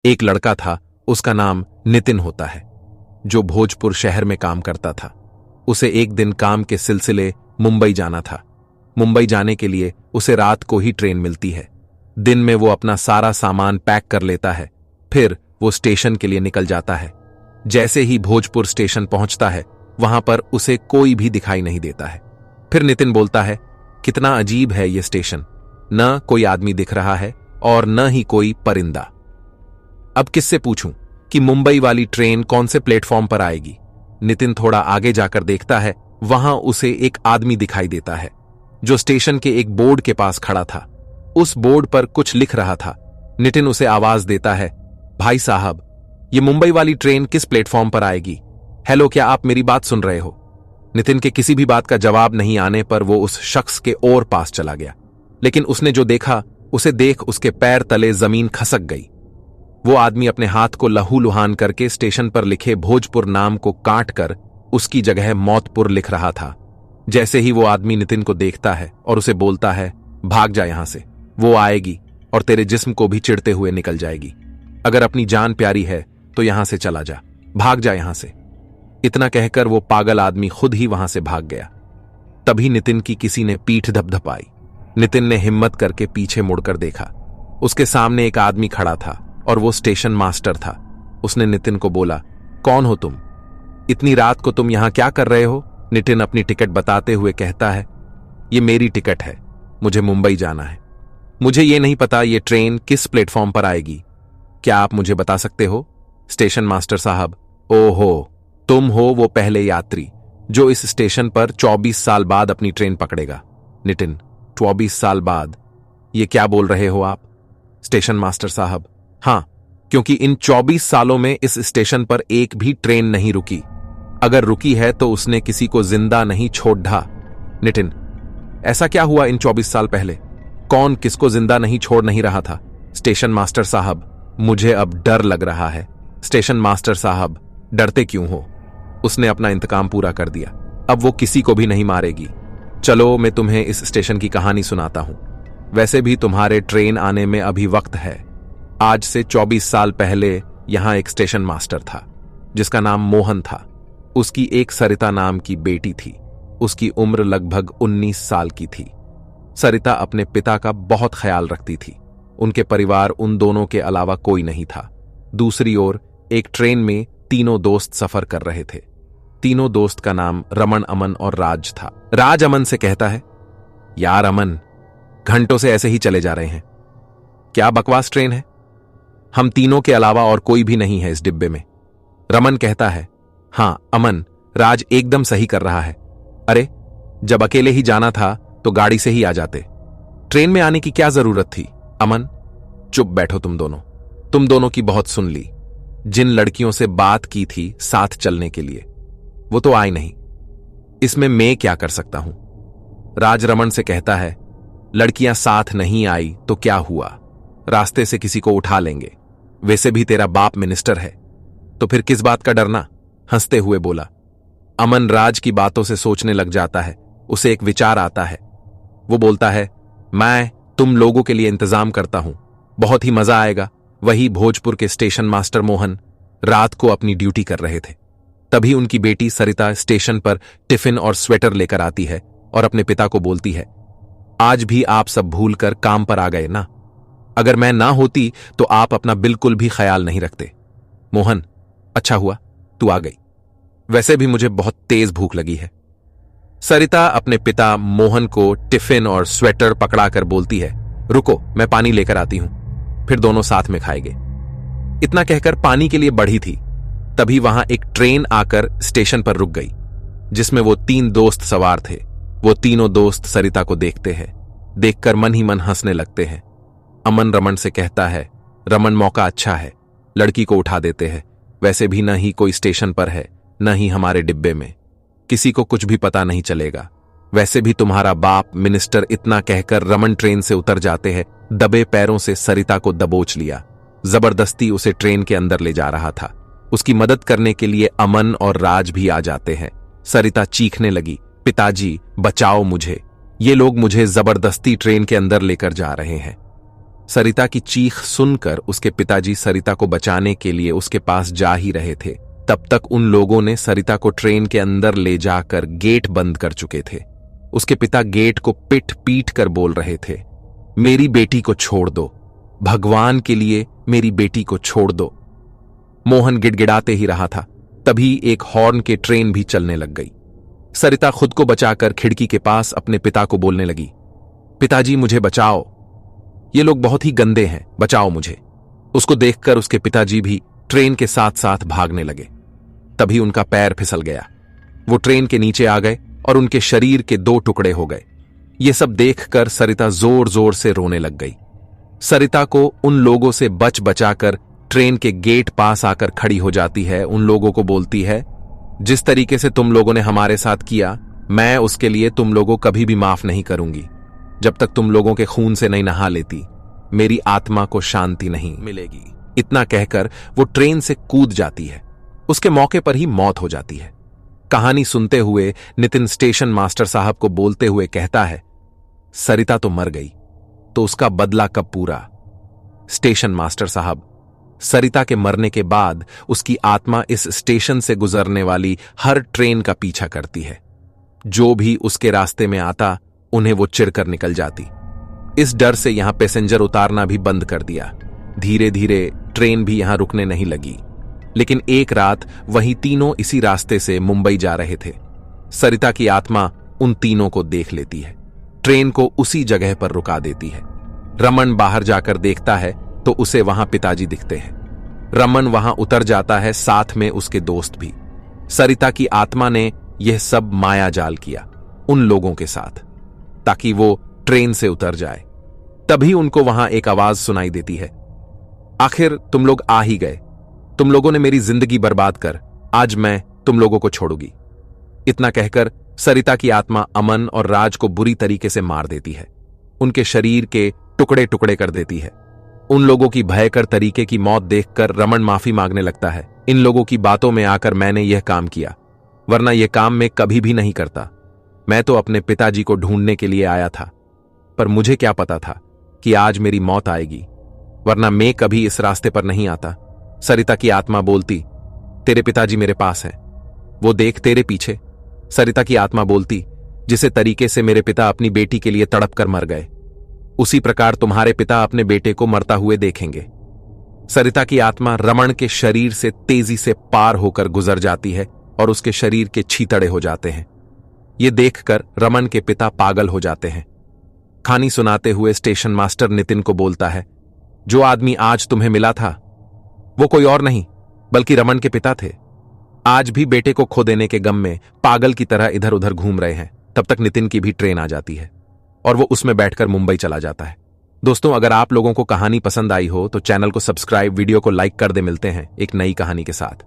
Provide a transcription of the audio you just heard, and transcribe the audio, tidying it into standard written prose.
एक लड़का था, उसका नाम नितिन होता है, जो भोजपुर शहर में काम करता था। उसे एक दिन काम के सिलसिले मुंबई जाना था। मुंबई जाने के लिए उसे रात को ही ट्रेन मिलती है। दिन में वो अपना सारा सामान पैक कर लेता है, फिर वो स्टेशन के लिए निकल जाता है। जैसे ही भोजपुर स्टेशन पहुंचता है, वहां पर उसे कोई भी दिखाई नहीं देता है। फिर नितिन बोलता है, कितना अजीब है ये स्टेशन, न कोई आदमी दिख रहा है और न ही कोई परिंदा। अब किससे पूछूं कि मुंबई वाली ट्रेन कौन से प्लेटफॉर्म पर आएगी। नितिन थोड़ा आगे जाकर देखता है, वहां उसे एक आदमी दिखाई देता है जो स्टेशन के एक बोर्ड के पास खड़ा था। उस बोर्ड पर कुछ लिख रहा था। नितिन उसे आवाज देता है, भाई साहब, ये मुंबई वाली ट्रेन किस प्लेटफॉर्म पर आएगी? हेलो, क्या आप मेरी बात सुन रहे हो? नितिन के किसी भी बात का जवाब नहीं आने पर वो उस शख्स के और पास चला गया, लेकिन उसने जो देखा उसे देख उसके पैर तले जमीन खसक गई। वो आदमी अपने हाथ को लहूलुहान करके स्टेशन पर लिखे भोजपुर नाम को काट कर उसकी जगह मौतपुर लिख रहा था। जैसे ही वो आदमी नितिन को देखता है और उसे बोलता है, भाग जा यहां से, वो आएगी और तेरे जिस्म को भी चिढ़ते हुए निकल जाएगी। अगर अपनी जान प्यारी है तो यहां से चला जा, भाग जा यहां से। इतना कहकर वो पागल आदमी खुद ही वहां से भाग गया। तभी नितिन की किसी ने पीठ धपधपाई। नितिन ने हिम्मत करके पीछे मुड़कर देखा। उसके सामने एक आदमी खड़ा था और वो स्टेशन मास्टर था। उसने नितिन को बोला, कौन हो तुम? इतनी रात को तुम यहां क्या कर रहे हो? नितिन अपनी टिकट बताते हुए कहता है, ये मेरी टिकट है, मुझे मुंबई जाना है। मुझे ये नहीं पता ये ट्रेन किस प्लेटफॉर्म पर आएगी, क्या आप मुझे बता सकते हो? स्टेशन मास्टर साहब, ओहो, तुम हो वो पहले यात्री जो इस स्टेशन पर 24 साल बाद अपनी ट्रेन पकड़ेगा। नितिन, 24 साल बाद? ये क्या बोल रहे हो आप? स्टेशन मास्टर साहब, हां, क्योंकि इन 24 सालों में इस स्टेशन पर एक भी ट्रेन नहीं रुकी। अगर रुकी है तो उसने किसी को जिंदा नहीं छोड़ ढा। नितिन, ऐसा क्या हुआ इन 24 साल पहले? कौन किसको जिंदा नहीं छोड़ नहीं रहा था? स्टेशन मास्टर साहब, मुझे अब डर लग रहा है। स्टेशन मास्टर साहब, डरते क्यों हो? उसने अपना इंतकाम पूरा कर दिया, अब वो किसी को भी नहीं मारेगी। चलो मैं तुम्हें इस स्टेशन की कहानी सुनाता हूं। वैसे भी तुम्हारे ट्रेन आने में अभी वक्त है। आज से 24 साल पहले यहां एक स्टेशन मास्टर था जिसका नाम मोहन था। उसकी एक सरिता नाम की बेटी थी। उसकी उम्र लगभग 19 साल की थी। सरिता अपने पिता का बहुत ख्याल रखती थी। उनके परिवार उन दोनों के अलावा कोई नहीं था। दूसरी ओर एक ट्रेन में तीनों दोस्त सफर कर रहे थे। तीनों दोस्त का नाम रमन, अमन और राज था। राज अमन से कहता है, यार अमन, घंटों से ऐसे ही चले जा रहे हैं, क्या बकवास ट्रेन है, हम तीनों के अलावा और कोई भी नहीं है इस डिब्बे में। रमन कहता है, हां अमन, राज एकदम सही कर रहा है। अरे जब अकेले ही जाना था तो गाड़ी से ही आ जाते, ट्रेन में आने की क्या जरूरत थी? अमन, चुप बैठो तुम दोनों की बहुत सुन ली। जिन लड़कियों से बात की थी साथ चलने के लिए, वो तो आई नहीं, इसमें मैं क्या कर सकता हूं? राज रमन से कहता है, लड़कियां साथ नहीं आई तो क्या हुआ, रास्ते से किसी को उठा लेंगे, वैसे भी तेरा बाप मिनिस्टर है, तो फिर किस बात का डरना? हंसते हुए बोला। अमन राज की बातों से सोचने लग जाता है। उसे एक विचार आता है। वो बोलता है, मैं तुम लोगों के लिए इंतजाम करता हूं, बहुत ही मजा आएगा। वही भोजपुर के स्टेशन मास्टर मोहन रात को अपनी ड्यूटी कर रहे थे। तभी उनकी बेटी सरिता स्टेशन पर टिफिन और स्वेटर लेकर आती है और अपने पिता को बोलती है, आज भी आप सब भूलकर काम पर आ गए ना? अगर मैं ना होती तो आप अपना बिल्कुल भी ख्याल नहीं रखते। मोहन, अच्छा हुआ तू आ गई, वैसे भी मुझे बहुत तेज भूख लगी है। सरिता अपने पिता मोहन को टिफिन और स्वेटर पकड़ाकर बोलती है, रुको मैं पानी लेकर आती हूं, फिर दोनों साथ में खाएंगे। इतना कहकर पानी के लिए बढ़ी थी, तभी वहां एक ट्रेन आकर स्टेशन पर रुक गई जिसमें वो 3 दोस्त सवार थे। वो तीनों दोस्त सरिता को देखते हैं, देखकर मन ही मन हंसने लगते हैं। अमन रमन से कहता है, रमन मौका अच्छा है, लड़की को उठा देते हैं, वैसे भी न ही कोई स्टेशन पर है न ही हमारे डिब्बे में, किसी को कुछ भी पता नहीं चलेगा, वैसे भी तुम्हारा बाप मिनिस्टर। इतना कहकर रमन ट्रेन से उतर जाते हैं। दबे पैरों से सरिता को दबोच लिया, जबरदस्ती उसे ट्रेन के अंदर ले जा रहा था। उसकी मदद करने के लिए अमन और राज भी आ जाते हैं। सरिता चीखने लगी, पिताजी बचाओ मुझे, ये लोग मुझे जबरदस्ती ट्रेन के अंदर लेकर जा रहे हैं। सरिता की चीख सुनकर उसके पिताजी सरिता को बचाने के लिए उसके पास जा ही रहे थे, तब तक उन लोगों ने सरिता को ट्रेन के अंदर ले जाकर गेट बंद कर चुके थे। उसके पिता गेट को पिट पीट कर बोल रहे थे, मेरी बेटी को छोड़ दो, भगवान के लिए मेरी बेटी को छोड़ दो। मोहन गिड़गिड़ाते ही रहा था, तभी एक हॉर्न के ट्रेन भी चलने लग गई। सरिता खुद को बचाकर खिड़की के पास अपने पिता को बोलने लगी, पिताजी मुझे बचाओ, ये लोग बहुत ही गंदे हैं, बचाओ मुझे। उसको देखकर उसके पिताजी भी ट्रेन के साथ साथ भागने लगे। तभी उनका पैर फिसल गया, वो ट्रेन के नीचे आ गए और उनके शरीर के 2 टुकड़े हो गए। ये सब देखकर सरिता जोर जोर से रोने लग गई। सरिता को उन लोगों से बचाकर ट्रेन के गेट पास आकर खड़ी हो जाती है। उन लोगों को बोलती है, जिस तरीके से तुम लोगों ने हमारे साथ किया, मैं उसके लिए तुम लोगों कभी भी माफ नहीं करूंगी। जब तक तुम लोगों के खून से नहीं नहा लेती, मेरी आत्मा को शांति नहीं मिलेगी। इतना कहकर वो ट्रेन से कूद जाती है। उसके मौके पर ही मौत हो जाती है। कहानी सुनते हुए नितिन स्टेशन मास्टर साहब को बोलते हुए कहता है, सरिता तो मर गई, तो उसका बदला कब पूरा? स्टेशन मास्टर साहब, सरिता के मरने के बाद उसकी आत्मा इस स्टेशन से गुजरने वाली हर ट्रेन का पीछा करती है। जो भी उसके रास्ते में आता, उन्हें वो चिढ़कर निकल जाती। इस डर से यहां पैसेंजर उतारना भी बंद कर दिया। धीरे धीरे ट्रेन भी यहां रुकने नहीं लगी। लेकिन एक रात वही तीनों इसी रास्ते से मुंबई जा रहे थे। सरिता की आत्मा उन तीनों को देख लेती है, ट्रेन को उसी जगह पर रुका देती है। रमन बाहर जाकर देखता है तो उसे वहां पिताजी दिखते हैं। रमन वहां उतर जाता है, साथ में उसके दोस्त भी। सरिता की आत्मा ने यह सब माया जाल किया उन लोगों के साथ, ताकि वो ट्रेन से उतर जाए। तभी उनको वहां एक आवाज सुनाई देती है, आखिर तुम लोग आ ही गए। तुम लोगों ने मेरी जिंदगी बर्बाद कर, आज मैं तुम लोगों को छोड़ूंगी। इतना कहकर सरिता की आत्मा अमन और राज को बुरी तरीके से मार देती है, उनके शरीर के टुकड़े टुकड़े कर देती है। उन लोगों की भयंकर तरीके की मौत देखकर रमन माफी मांगने लगता है। इन लोगों की बातों में आकर मैंने यह काम किया, वरना यह काम मैं कभी भी नहीं करता। मैं तो अपने पिताजी को ढूंढने के लिए आया था, पर मुझे क्या पता था कि आज मेरी मौत आएगी, वरना मैं कभी इस रास्ते पर नहीं आता। सरिता की आत्मा बोलती, तेरे पिताजी मेरे पास हैं, वो देख तेरे पीछे। सरिता की आत्मा बोलती, जिसे तरीके से मेरे पिता अपनी बेटी के लिए तड़प कर मर गए, उसी प्रकार तुम्हारे पिता अपने बेटे को मरता हुए देखेंगे। सरिता की आत्मा रमन के शरीर से तेजी से पार होकर गुजर जाती है और उसके शरीर के छीतड़े हो जाते हैं। ये देखकर रमन के पिता पागल हो जाते हैं। कहानी सुनाते हुए स्टेशन मास्टर नितिन को बोलता है, जो आदमी आज तुम्हें मिला था वो कोई और नहीं बल्कि रमन के पिता थे। आज भी बेटे को खो देने के गम में पागल की तरह इधर उधर घूम रहे हैं। तब तक नितिन की भी ट्रेन आ जाती है और वो उसमें बैठकर मुंबई चला जाता है। दोस्तों, अगर आप लोगों को कहानी पसंद आई हो तो चैनल को सब्सक्राइब, वीडियो को लाइक कर दे। मिलते हैं एक नई कहानी के साथ।